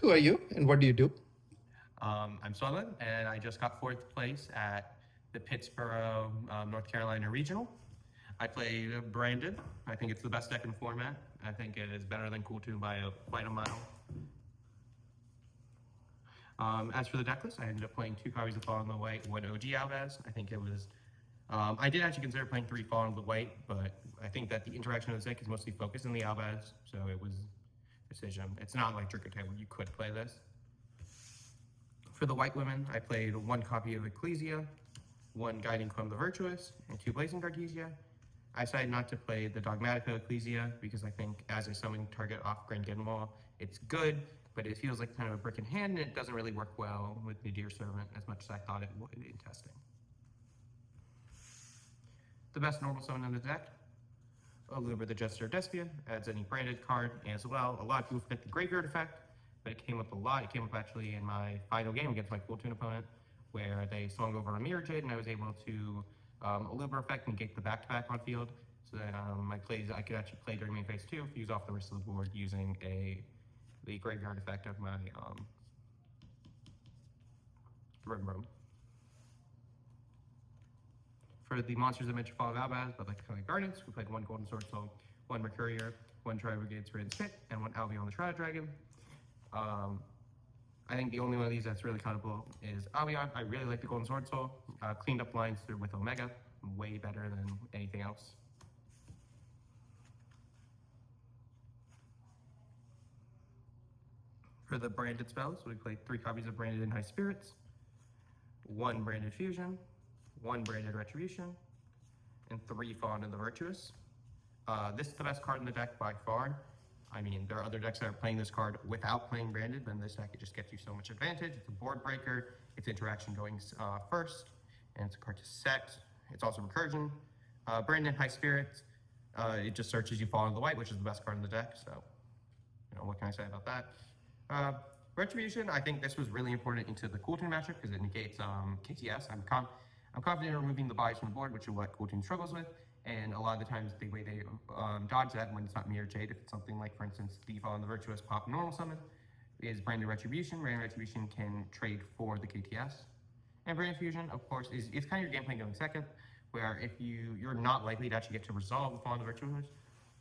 Who are you and what do you do? I'm Sullivan, and I just got fourth place at the Pittsboro, North Carolina Regional. I played Brandon. I think it's the best deck in the format. I think it is better than Cool 2 by quite a mile. As for the deck list, I ended up playing two copies of Fallen the White, one OG Alvaz. I think it was. I did actually consider playing three Fallen the White, but I think that the interaction of the deck is mostly focused on the Alvaz, so it was a decision. It's not like Trick-or-Treat where you could play this. For the white women, I played one copy of Ecclesia, one Guiding Clone of the Virtuous, and two Blazing Cartesia. I decided not to play the Dogmatica Ecclesia because I think as a summoning target off Grand Ginwall, it's good, but it feels like kind of a brick in hand and it doesn't really work well with the Deer Servant as much as I thought it would in testing. The best normal summon in the deck, Aluber the Jester of Despia, adds any branded card as well. A lot of people forget the Graveyard effect, but it came up a lot. It came up actually in my final game against my Cool Tune opponent, where they swung over a Mirror Jade, and I was able to Aluber effect and get the back-to-back on field. So that my plays I could actually play during main phase 2, fuse off the rest of the board using the Graveyard effect of my Rim. For the monsters that mentioned Fall of Albaz, but like Guardians, we played one Golden Sword Soul, one Mercurier, one Tri-Brigade Spirit Spit, and one Albion the Shroud Dragon. I think the only one of these that's really countable is Albion. I really like the Golden Sword Soul. Cleaned up lines through with Omega, way better than anything else. For the branded spells, we played three copies of Branded in High Spirits, one Branded Fusion, one Branded Retribution, and three Fallen in the Virtuous. This is the best card in the deck by far. I mean, there are other decks that are playing this card without playing Branded, then this deck, it just gets you so much advantage. It's a board breaker, it's interaction going first, and it's a card to set. It's also recursion. Branded High Spirits, it just searches you Fall into the White, which is the best card in the deck, so, what can I say about that? Retribution, I think this was really important into the Cool Tune matchup because it negates KTS. I'm confident in removing the bias from the board, which is what Cool Tune struggles with. And a lot of the times, the way they dodge that when it's not Mirror Jade, if it's something like, for instance, the Fall and the Virtuous pop normal summon, is Branded Retribution. Branded Retribution can trade for the KTS. And Branded Fusion, of course, is kind of your game plan going second, where if you're not likely to actually get to resolve the Fall and the Virtuous,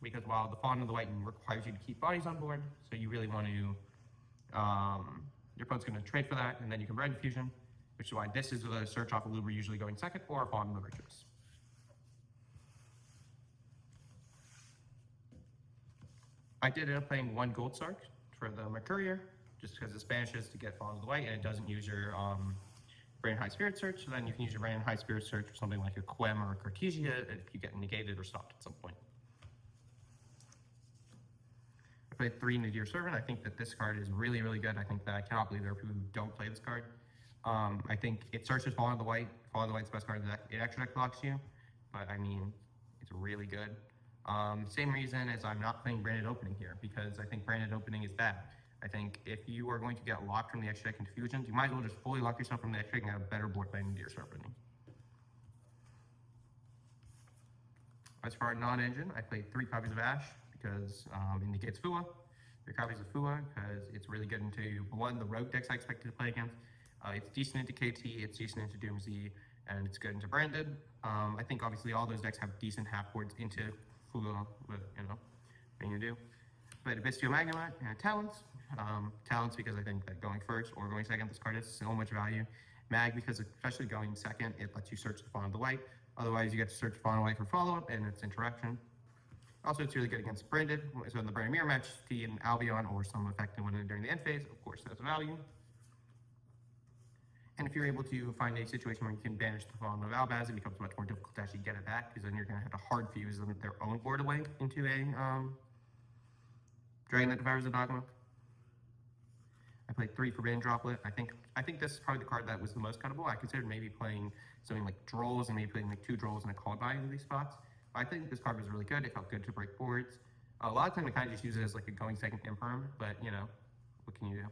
because while the Fall and the White requires you to keep bodies on board, so you really want to, your opponent's going to trade for that, and then you can Branded Fusion, which is why this is the search off of Luber usually going second, or Fall and the Virtuous. I did end up playing one Gold Sark for the Mercurier, just because it banishes to get Fall into the White, and it doesn't use your Branded High Spirit search, so then you can use your Branded High Spirit search for something like a Quem or a Cartesia if you get negated or stopped at some point. I played three Nadir Servant. I think that this card is really, really good. I think that I cannot believe there are people who don't play this card. I think it searches Fall into the White. Fall into the White's the best card in the deck. It extra deck blocks you, but I mean, it's really good. Same reason as I'm not playing Branded Opening here, because I think Branded Opening is bad. I think if you are going to get locked from the extra deck into fusions, you might as well just fully lock yourself from the extra deck and have a better board plan into your start opening. As for our non-engine, I played three copies of Ash because it negates Fua. Three copies of Fua because it's really good into one, the rogue decks I expected to play against. It's decent into KT, it's decent into Doomsday, and it's good into Branded. I think obviously all those decks have decent half boards into Fua, but thing to do. But Despia Magnemite and Talents. Talents because I think that going first or going second, this card has so much value. Mag because especially going second, it lets you search the Fawn of the White. Otherwise, you get to search the Fawn of the White for follow-up and its interaction. Also, it's really good against Branded. So in the Branded Mirror match, the Albion or some effect when during the end phase, of course, has value. And if you're able to find a situation where you can banish the Fallen of Albaz, it becomes much more difficult to actually get it back, because then you're going to have to hard fuse them their own board away into a Dragon that devours the Dogma. I played three Forbidden Droplet. I think this is probably the card that was the most cuttable. I considered maybe playing something like Drolls and maybe playing like two Drolls and a Called By in these spots. But I think this card was really good. It felt good to break boards. A lot of times I kind of just use it as like a going second imperm, but what can you do?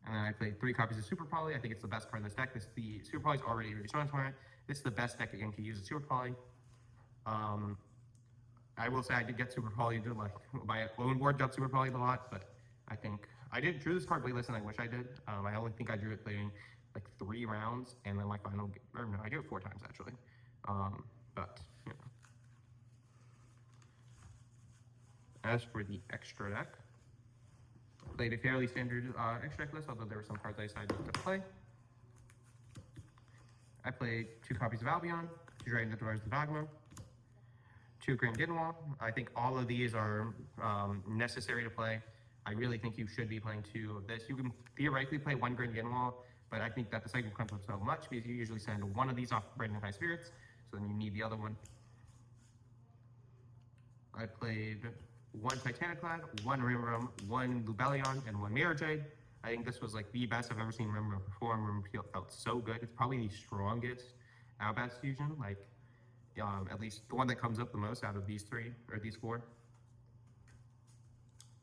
And then I played three copies of Super Poly. I think it's the best card in this deck. The Super Poly is already really strong for it. This is the best deck again to use a Super Poly. I will say I did get Super Poly, my own board got Super Poly a lot, but I think I drew this card way less than I wish I did. I only think I drew it playing like 3 rounds, and then my final, or no, I drew it 4 times actually. But, you know. As for the extra deck, played a fairly standard extra deck list, although there were some cards I decided to play. I played 2 copies of Albion, 2 Dragon that Devours the Dogma, 2 Grand Ginwall. I think all of these are necessary to play. I really think you should be playing 2 of this. You can theoretically play 1 Grand Ginwall, but I think that the cycle comes up so much because you usually send 1 of these off Branded High Spirits, so then you need the other one. I played 1 Titaniclad, 1 Rimrum, 1 Lubellion, and 1 Mirror Jade. I think this was like the best I've ever seen Rimrum perform. Rimrum felt so good. It's probably the strongest Outbats fusion, like at least the one that comes up the most out of these 3 or these 4.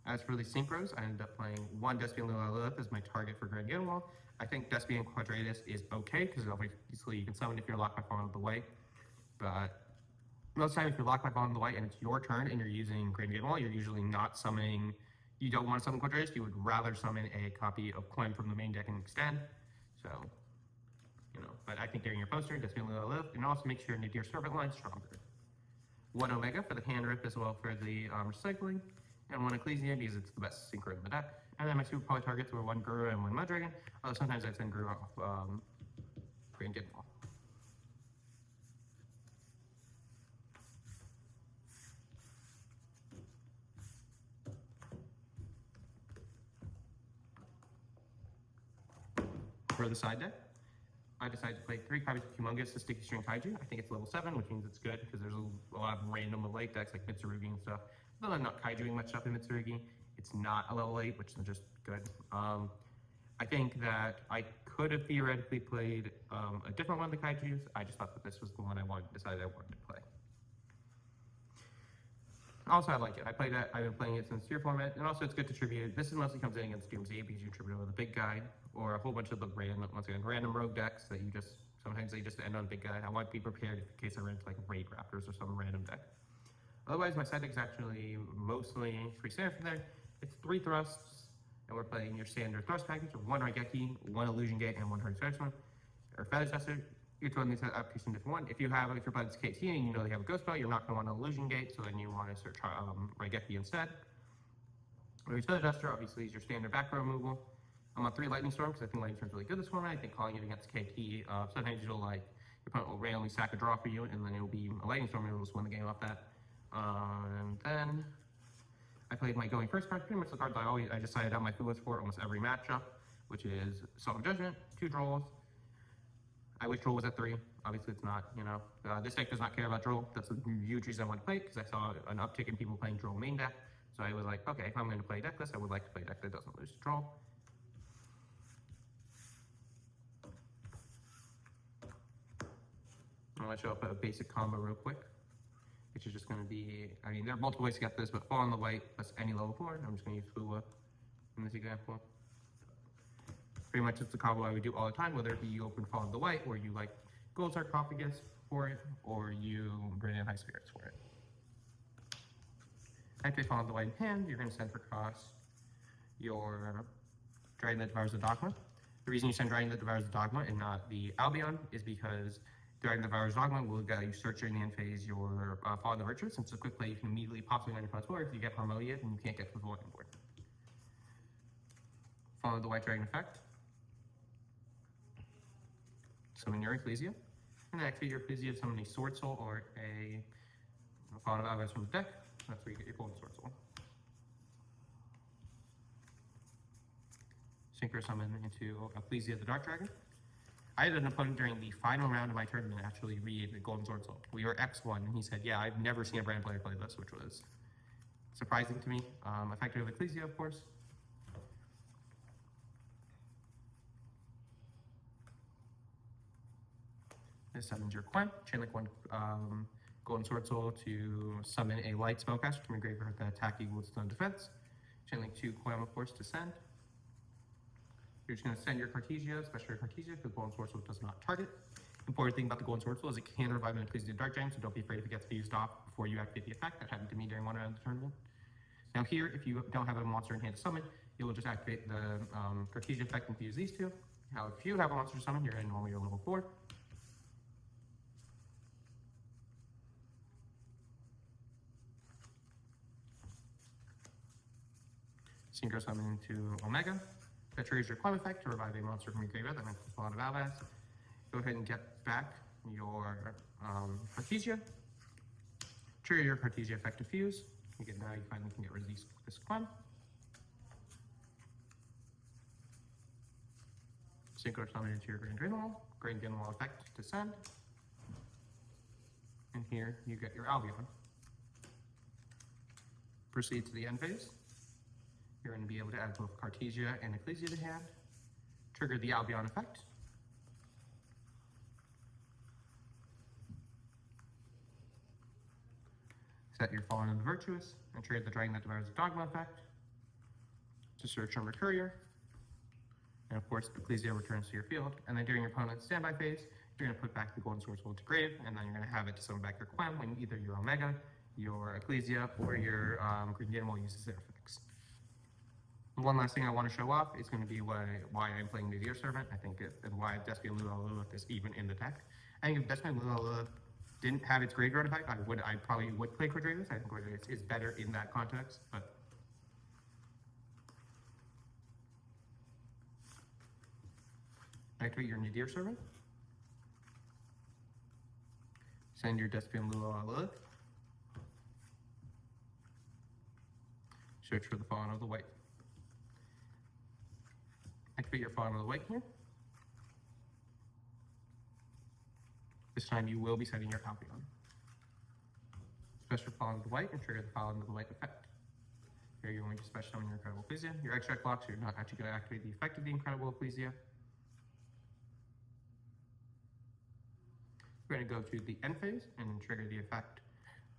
As for the synchros, I ended up playing 1 Despia and Lilith as my target for Grand Ginwall. I think Despia and Quadratus is okay because obviously you can summon if you're locked by Fallen of the White, but most times if you're locked by Fallen of the White and it's your turn and you're using Grand Ginwall, you're usually not summoning. You don't want to summon Quadratus, you would rather summon a copy of Quem from the main deck and extend. So, you know, but I think during your poster, Despia and Lilith, and also make sure Nadir Servant line stronger. 1 Omega for the hand rip as well for the recycling, and 1 Ecclesia because it's the best synchro in the deck. And then my super poly targets were 1 Guru and 1 Muddragon, although sometimes I'd send Guru off Grand Ginwall. For the side deck, I decided to play 3 copies of Humongous, the Sticky String Kaiju. I think it's level 7, which means it's good because there's a lot of random late decks like Mitsurugi and stuff. Though I'm not Kaijuing much stuff in Mitsurugi, it's not a level 8, which is just good. I think that I could have theoretically played a different one of the Kaijus. I just thought that this was the one decided I wanted to play. Also, I like it. I've been playing it since tier format, and also it's good to tribute. This mostly comes in against Doomsday because you tribute with a big guy, or a whole bunch of the random rogue decks that you just, sometimes they just end on big guy. I want to be prepared in case I run into like Raid Raptors or some random deck. Otherwise, my side deck is actually mostly pretty standard from there. It's 3 thrusts, and we're playing your standard thrust package of 1 Raigeki, 1 Illusion Gate, and 1 Hurting Spectrum, or Feather Duster. You're throwing these applications in different one. If your buddy's KT and you know they have a ghost spell, you're not going to want an Illusion Gate, so then you want to search Raigeki instead. Or your Feather Duster, obviously, is your standard back row removal. I'm on 3 Lightning Storm because I think Lightning Storm is really good this format. I think calling it against KT, sometimes you'll like, your opponent will randomly sack a draw for you, and then it will be a Lightning Storm, and you'll just win the game off that. And then I played my going first card, pretty much the cards I decided on my food list for almost every matchup, which is Salt of Judgment, 2 Drolls. I wish Droll was at 3. Obviously, it's not, you know. This deck does not care about Droll. That's a huge reason I want to play it, because I saw an uptick in people playing Droll main deck. So I was like, okay, if I'm going to play a deck this, I would like to play a deck that doesn't lose to Droll. I'm going to show up a basic combo real quick, which is just going to be, I mean, there are multiple ways to get this, but Fall on the White plus any level 4. I'm just going to use Fua in this example. Pretty much it's the combo I would do all the time, whether it be you open Fall on the White, or you like Gold Sarcophagus for it, or you bring in High Spirits for it. Activate Fall on the White in hand, you're going to send for cost your Dragon that Devours the Dogma. The reason you send Dragon that Devours the Dogma and not the Albion is because Dragon that Devours Dogma will get you search during the end phase your Fall on the Virtuous, and it's a quick play you can immediately pop something on your opponent's board if you get Harmonia and you can't get to the Void board. Follow the White Dragon effect. Summon your Ecclesia, and then activate your Ecclesia to summon a Sword Soul or a Fallen of Alvarez from the deck. That's where you get your Golden Sword Soul. Synchro summon into Ecclesia the Dark Dragon. I had an opponent during the final round of my tournament actually read the Golden Sword Soul. We were X1, and he said, yeah, I've never seen a brand player play this, which was surprising to me. Effective Ecclesia, of course. This summons your Quem, chainlink 1 Golden Sword Soul to summon a light spellcaster from your graveyard that attack equals to defense. Chainlink 2 Quem, of course, to send. You're just going to send your Cartesia, especially your Cartesia, because Golden Sword Soul does not target. Important thing about the Golden Sword Soul is it can revive an Ecclesia Dark Giant, so don't be afraid if it gets fused off before you activate the effect. That happened to me during one round of the tournament. Now here, if you don't have a monster in hand to summon, you will just activate the Cartesia effect and fuse these two. Now if you have a monster to summon, you're going to normally go level 4. Synchro summon into Omega. That triggers your Climb effect to revive a monster from your graveyard that might fall out of Albaz. Go ahead and get back your Cartesia. Trigger your Cartesia effect to fuse. Now you finally can get rid of this Climb. Synchro summon into your Grand Grindelwald. Grand Grindelwald effect to send. And here you get your Albion. Proceed to the end phase. You're going to be able to add both Cartesia and Ecclesia to hand. Trigger the Albion effect. Set your Fallen and the Virtuous, and trigger the Dragon that Devours the Dogma effect to search on Courier. And of course, Ecclesia returns to your field. And then during your opponent's standby phase, you're going to put back the Golden Source into grave, and then you're going to have it to summon back your Clem when either your Omega, your Ecclesia, or your Green Animal uses their effects. One last thing I want to show off is going to be why I'm playing the Deer Servant. I think and why Despia and Lula is even in the deck. I think if Despia and Lula didn't have its graveyard effect, I probably would play Quadrigas. I think Quadrigas is better in that context, but activate your Nadir Servant. Send your Despia and Lula. Search for the Fallen of the White. Activate your Fallen of the White here. This time you will be setting your Albion. Special Fallen of the White and trigger the Fallen of the White effect. Here you're going to special summon your Incredible Ecclesia. Your extract blocks, so you're not actually going to activate the effect of the Incredible Ecclesia. We're going to go to the end phase and trigger the effect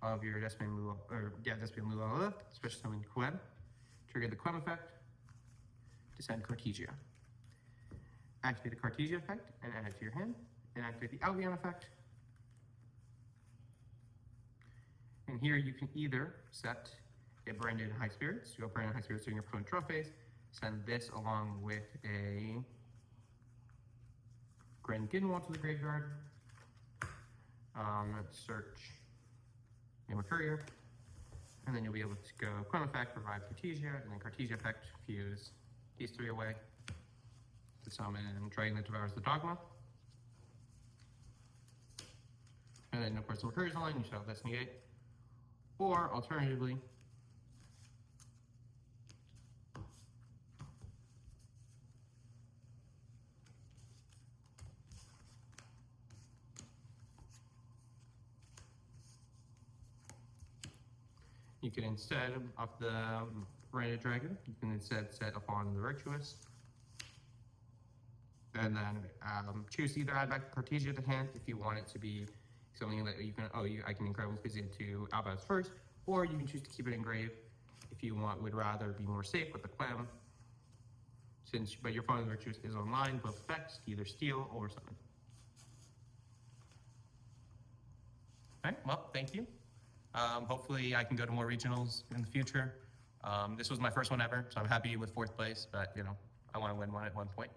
of your Despia and Lula, special summon Quem. Trigger the Quem effect to send Cartesia. Activate the Cartesia effect and add it to your hand. And activate the Albion effect. And here you can either set a Branded High Spirits, go Branded High Spirits during your opponent's draw phase, send this along with a Grand Grindelwald to the graveyard, search a Courier, and then you'll be able to go Quem effect, revive Cartesia, and then Cartesia effect, fuse these three away to summon Dragon that Devours the Dogma. And then, of course, the Courier's line, you shall have this negate. Or, alternatively, you can instead of the Branded Dragon, you can instead set a Fallen of the Virtuous. And then choose to either add back Cartesia to hand if you want it to be something that you can, I can Incredible Ecclesia into Albaz first, or you can choose to keep it engraved if you would rather be more safe with the Clam. But your Fallen of the Virtuous is online, both effects, either steal or summon. Alright, well, thank you. Hopefully I can go to more regionals in the future. This was my first one ever, so I'm happy with 4th place, but I want to win one at one point.